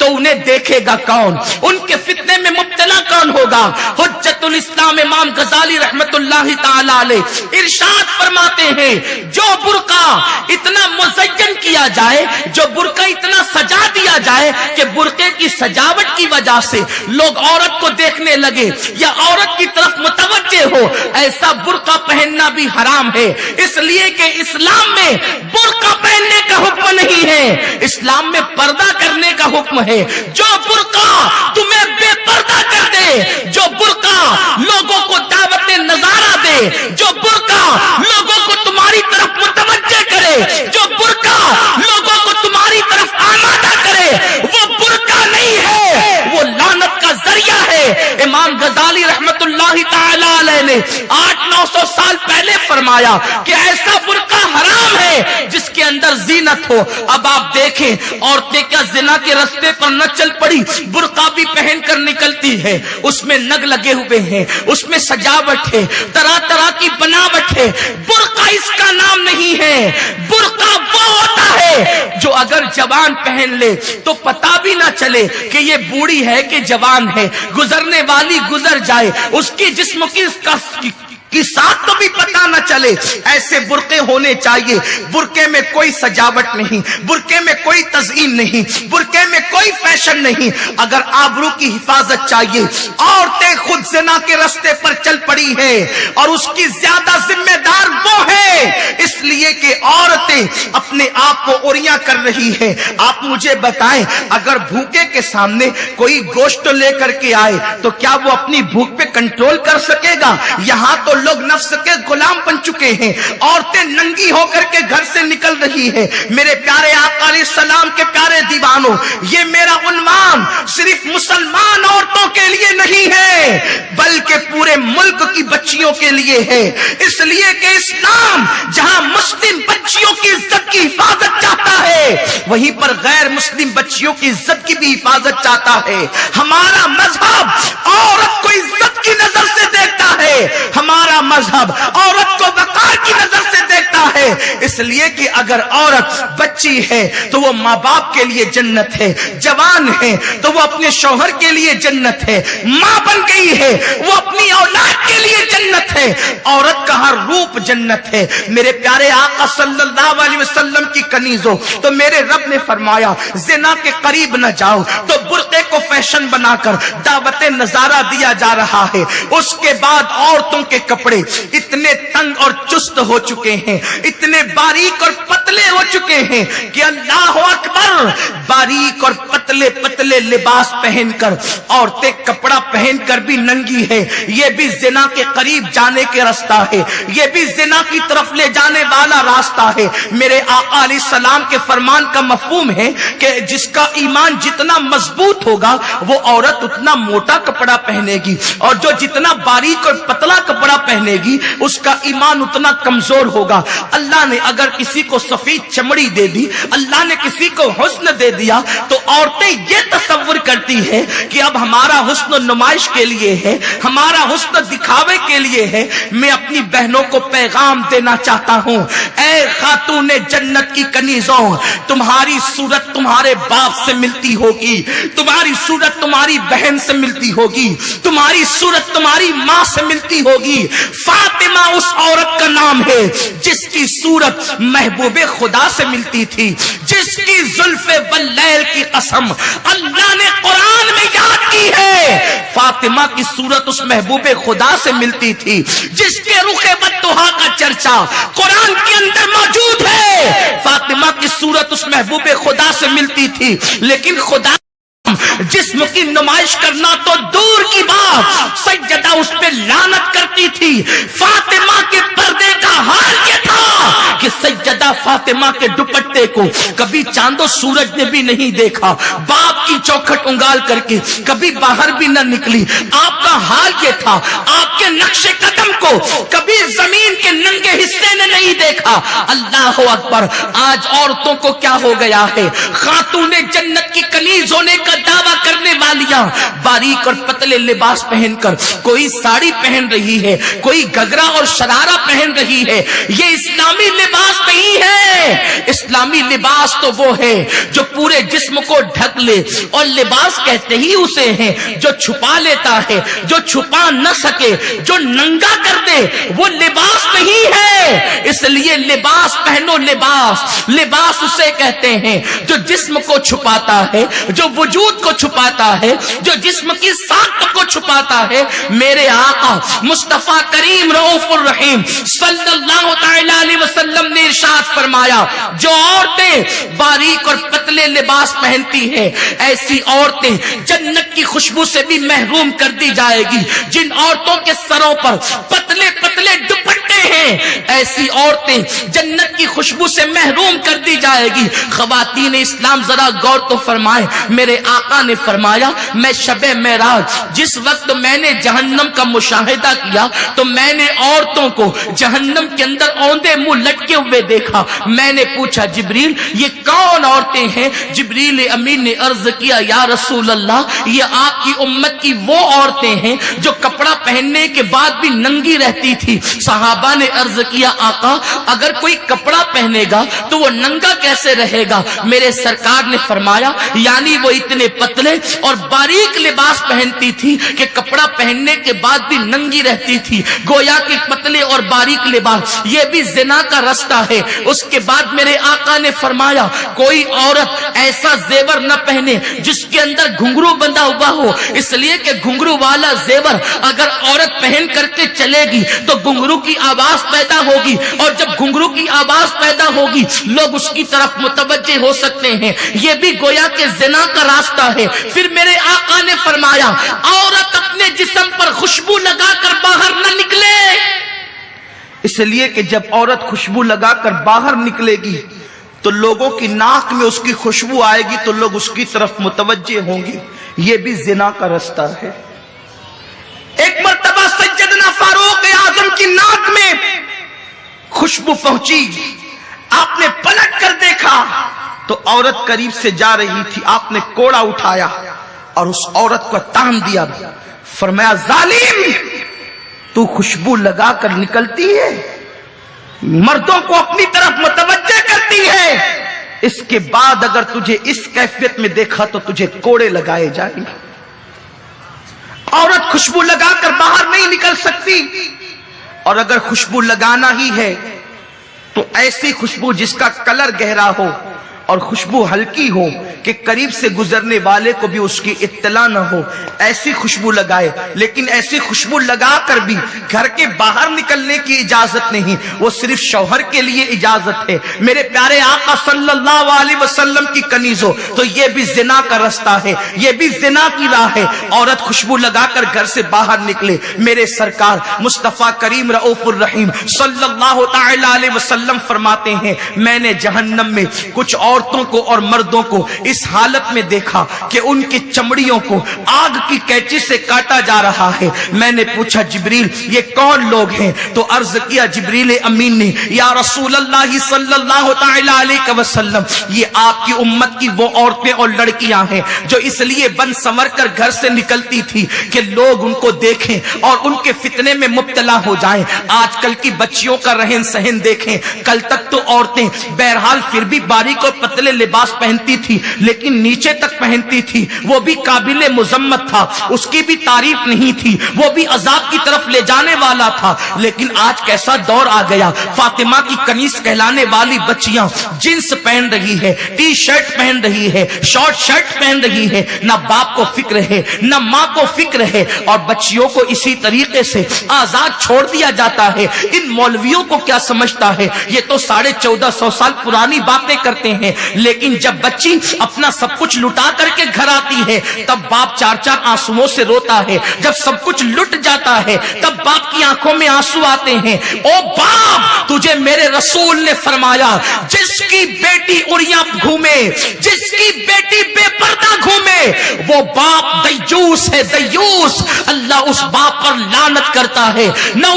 तो उन्हें देखेगा कौन, उनके फितने में मुब्तला कौन होगा। हुज्जतुल इस्लाम इमाम गजाली रहमतुल्लाहि ताला अलैह इरशाद फरमाते हैं, जो बुर्का इतना मुज़य्यन किया जाए, जो बुर्का इतना सजा दिया जाए कि बुर्के की सजावट की वजह से लोग औरत को देखने लगे या औरत की तरफ मुतवज्जे हो, ऐसा बुर्का पहनना भी हराम है। इसलिए कि इस्लाम में बुर्का पहनने का हुक्म नहीं है, इस्लाम में पर्दा करने का हुक्म है। जो बुर्का तुम्हें बेपर्दा कर दे, जो बुर्का लोगों को दावत नजारा दे, जो बुर्का लोगों को तुम्हारी तरफ मुतवज्जे करे, जो बुर्का लोगों को तुम्हारी तरफ आमादा करे, वो बुर्का नहीं है, वो लानत का जरिया है। इमाम गजाली रहमतुल्लाहि ताला अलैह ने 800-900 साल पहले फरमाया कि ऐसा बुर्का हराम है जिसके अंदर जीनत हो। अब आप देखें, औरतें क्या जिना के रास्ते पर न चल पड़ी, बुर्का भी पहनकर निकलती है, उसमें नग लगे हुए हैं, उसमें सजावट है, तरह तरह की बनावट है। बुर्का इसका नाम नहीं है। बुर्का वो होता है जो अगर जवान पहन ले तो पता भी ना चले कि ये बूढ़ी है कि जवान है, गुजरने वाली गुजर जाए, उसकी जिस्म की साथ तो भी पता न चले। ऐसे बुर्के होने चाहिए। बुर्के में कोई सजावट नहीं, बुर्के में कोई तज़ीन नहीं, बुर्के में कोई फैशन नहीं। अगर आबरू की हिफाजत चाहिए, औरतें खुद ज़िना के रास्ते पर चल पड़ी है और उसकी ज्यादा जिम्मेदार वो है, इसलिए कि औरतें अपने आप को ओरिया कर रही है। आप मुझे बताएं, अगर भूखे के सामने कोई गोश्त लेकर के आए तो क्या वो अपनी भूख पे कंट्रोल कर सकेगा? यहाँ तो लोग नफ्स के गुलाम बन चुके हैं। औरतें नंगी होकर के घर से निकल रही है। मेरे प्यारे आका अलैहिस्सलाम के प्यारे दीवानों, ये मेरा उन्वान सिर्फ मुसलमान औरतों के लिए नहीं है, बल्कि पूरे मुल्क की बच्चियों के लिए है। इसलिए कि इस्लाम जहां मुस्लिम बच्चियों की इज्जत की हिफाजत चाहता है, वहीं पर गैर मुस्लिम बच्चियों की इज्जत की भी हिफाजत चाहता है। हमारा मजहब औरत को इज्जत की नजर से देखता है, हमारा मजहब औरत को वकार की नजर से देखता है। इसलिए कि अगर औरत बच्ची है तो वो माँ बाप के लिए जन्नत है, जवान है तो वो अपने शौहर के लिए जन्नत है, माँ बन गई है वो अपनी औलाद के लिए जन्नत है। औरत का हर रूप जन्नत है। मेरे प्यारे आका सल्लल्लाहु अलैहि वसल्लम की कनीजों, तो मेरे रब ने फरमाया ज़िना के करीब न जाओ, तो बुर्के को फैशन बनाकर दावत नजारा दिया जा रहा है। उसके बाद औरतों के कपड़े इतने तंग और चुस्त हो चुके हैं, इतने बारीक और पतले हो चुके हैं कि अल्लाह अकबर, बारीक और पतले पतले लिबास पहनकर औरतें कपड़ा पहनकर भी नंगी है। ये भी ज़िना के करीब जाने के रास्ता है, ये भी ज़िना की तरफ ले जाने वाला रास्ता है। मेरे आका अलैहिस्सलाम के फरमान का मफहूम है कि जिसका ईमान जितना मजबूत होगा वो औरत उतना मोटा कपड़ा पहनेगी, और जो जितना बारीक और पतला कपड़ा पहनेगी उसका ईमान उतना कमजोर होगा। अल्लाह ने अगर किसी को सफेद चमड़ी दे दी, अल्लाह ने किसी को हुस्न दे दिया, तो औरतें ये तसव्वुर करती है कि अब हमारा हुस्न नुमाइश के लिए है, हमारा हुस्न दिखावे के लिए है। मैं अपनी बहनों को पैगाम देना चाहता हूं, ऐ खातूने जन्नत की कनीजों, तुम्हारी सूरत तुम्हारे बाप से मिलती होगी, तुम्हारी सूरत तुम्हारी बहन से मिलती होगी, तुम्हारी सूरत तुम्हारी माँ से मिलती होगी। फातिमा उस औरत का नाम है जिसकी सूरत महबूबे खुदा से मिलती थी, जिसकी जुल्फे वल्लैल की कसम अल्लाह ने कुरान में याद की है। फातिमा की सूरत उस महबूबे खुदा से मिलती थी, जिसके रुखे बद्दुहा का चर्चा कुरान के अंदर मौजूद है। फातिमा की सूरत उस महबूबे खुदा से मिलती थी, लेकिन खुदा जिस्म की नुमाइश करना तो दूर की बात, सज्जदा उस पे लानत करती थी। फातिमा के पर्दे का हाल ये था कि सज्जदा फातिमा के दुपट्टे को कभी चांदो सूरज ने भी नहीं देखा, बाप की चौखट उंगाल करके कभी बाहर भी न निकली। आपका हाल ये था, आपके नक्शे कदम को कभी जमीन के नंगे हिस्से ने नहीं देखा। अल्लाह अकबर। आज औरतों को क्या हो गया है, खातूने जन्नत की कनीज होने का दावा करने वालियां बारीक और पतले लिबास पहनकर, कोई साड़ी पहन रही है, कोई घघरा और शरारा पहन रही है। ये इस्लामी लिबास नहीं है। इस्लामी लिबास तो वो है जो पूरे जिस्म को ढक ले, और लिबास कहते ही उसे हैं जो छुपा लेता है, जो छुपा न सके, जो नंगा कर दे, वो लिबास नहीं है। इसलिए लिबास पहनो। लिबास उसे कहते हैं जो जिस्म को छुपाता है, जो वजूद को छुपाता है, जो जिस्म की साख्त को छुपाता है। मेरे आका मुस्तफा करीम रऊफुर रहीम सल्लल्लाहु तआला अलैहि वसल्लम ने इरशाद फरमाया, जो औरतें बारीक और पतले लिबास पहनती हैं, ऐसी औरतें जन्नत की खुशबू से भी महरूम कर दी जाएगी। जिन औरतों के सरों पर पतले पतले दुपट्टे हैं, ऐसी औरतें जन्नत की खुशबू से महरूम कर दी जाएगी। ख़वातीन इस्लाम जरा गौर तो फरमाए। मेरे आका ने फरमाया, मैं शबे मेराज जिस वक्त मैंने जहन्नम का मुशाहिदा किया तो मैंने औरतों को जहन्नम के अंदर औंधे मुंह लटके हुए देखा। मैंने पूछा, जिब्रील ये कौन औरतें हैं? जिब्रील अमीन ने अर्ज किया, या रसूल अल्लाह, ये आपकी उम्मत की वो औरतें हैं जो कपड़ा पहनने के बाद भी नंगी रहती थी। सहाबा ने अर्ज किया, आका अगर कोई कपड़ा पहनेगा तो वो नंगा कैसे रहेगा? मेरे सरकार ने फरमाया, यानी वो इतने पतले और बारीक लिबास पहनती थी कि कपड़ा पहनने के बाद भी नंगी रहती थी। गोया के पतले और बारीक लिबास ये भी जिना का रास्ता है। उसके बाद मेरे आका ने फरमाया, कोई औरत ऐसा जेवर न पहने जिसके अंदर घुंघरू बंधा हुआ हो, इसलिए कि घुंघरू वाला जेवर अगर औरत पहन करके चलेगी तो घुंघरू की आवाज पैदा होगी, और जब घुंघरू की आवाज पैदा होगी लोग उसकी तरफ मुतवज्जे हो सकते हैं। यह भी गोया के जिना का रास्ता है। फिर मेरे आका ने फरमाया, औरत अपने जिस्म पर खुशबू लगाकर बाहर न निकले, इसलिए कि जब औरत खुशबू लगाकर बाहर निकलेगी तो लोगों की नाक में उसकी खुशबू आएगी तो लोग उसकी तरफ मुतवज्जे होंगे। यह भी जिना का रास्ता है। एक मर्तबा सैयदना फारूक आजम की नाक में खुशबू पहुंची। आपने पलट कर देखा तो औरत करीब से जा रही थी। आपने कोड़ा उठाया और उस औरत को तान दिया। फरमाया, जालिम, तू खुशबू लगाकर निकलती है, मर्दों को अपनी तरफ मुतवज्जे करती है, इसके बाद अगर तुझे इस कैफियत में देखा तो तुझे कोड़े लगाए जाएंगे। औरत खुशबू लगाकर बाहर नहीं निकल सकती, और अगर खुशबू लगाना ही है तो ऐसी खुशबू जिसका कलर गहरा हो और खुशबू हल्की हो कि करीब से गुजरने वाले को भी उसकी इत्तला न हो, ऐसी खुशबू लगाए। लेकिन ऐसी खुशबू लगाकर भी घर के बाहर निकलने की इजाजत नहीं, वो सिर्फ शौहर के लिए इजाजत है। मेरे प्यारे आका सल्लल्लाहु अलैहि वसल्लम की कनीजों, तो ये भी जिना का रास्ता है, ये भी जिना की राह है। औरत खुशबू लगाकर घर से बाहर निकले। मेरे सरकार मुस्तफा करीम रऊफुर रहीम सल्लल्लाहु तआला अलैहि वसल्लम फरमाते हैं, मैंने जहन्नम में कुछ औरतों को और मर्दों को इस हालत में देखा कि उनकी चमड़ियों को आग की कैंची से काटा जा रहा है। मैंने पूछा, जिब्रील ये कौन लोग हैं? तो अर्ज किया जिब्रील अमीन ने, या रसूल अल्लाह सल्लल्लाहु तआला अलैहि वसल्लम, ये आपकी उम्मत की वो औरतें और लड़कियां हैं जो इसलिए बन संवर कर घर से निकलती थी कि लोग उनको देखें और उनके फितने में मुब्तला हो जाएं। आजकल की बच्चियों का रहन सहन देखें। कल तक तो औरतें बहरहाल फिर भी बारीक और पतले लिबास पहनती थी, लेकिन नीचे तक पहनती थी, वो भी काबिले मुजम्मत था, उसकी भी तारीफ नहीं थी, वो भी अजाब की तरफ ले जाने वाला था। लेकिन आज कैसा दौर आ गया, फातिमा की कनीज कहलाने वाली बच्चियां जींस पहन रही है, टी शर्ट पहन रही है, शॉर्ट शर्ट पहन रही है। ना बाप को फिक्र है, ना माँ को फिक्र है, और बच्चियों को इसी तरीके से आजाद छोड़ दिया जाता है। इन मौलवियों को क्या समझता है, ये तो 1450 साल पुरानी बातें करते हैं। लेकिन जब बच्ची अपना सब कुछ लुटा करके घर आती है तब बाप चार चार आंसुओं से रोता है। जब सब कुछ लुट जाता है तब बाप की आंखों में आंसू आते हैं। ओ बाप, तुझे मेरे रसूल ने फरमाया, जिसकी बेटी उड़िया घूमे, जिसकी बेटी बेपर्दा घूमे, वो बाप दय्यूस है, दय्यूस। अल्लाह उस बाप पर लानत करता है, न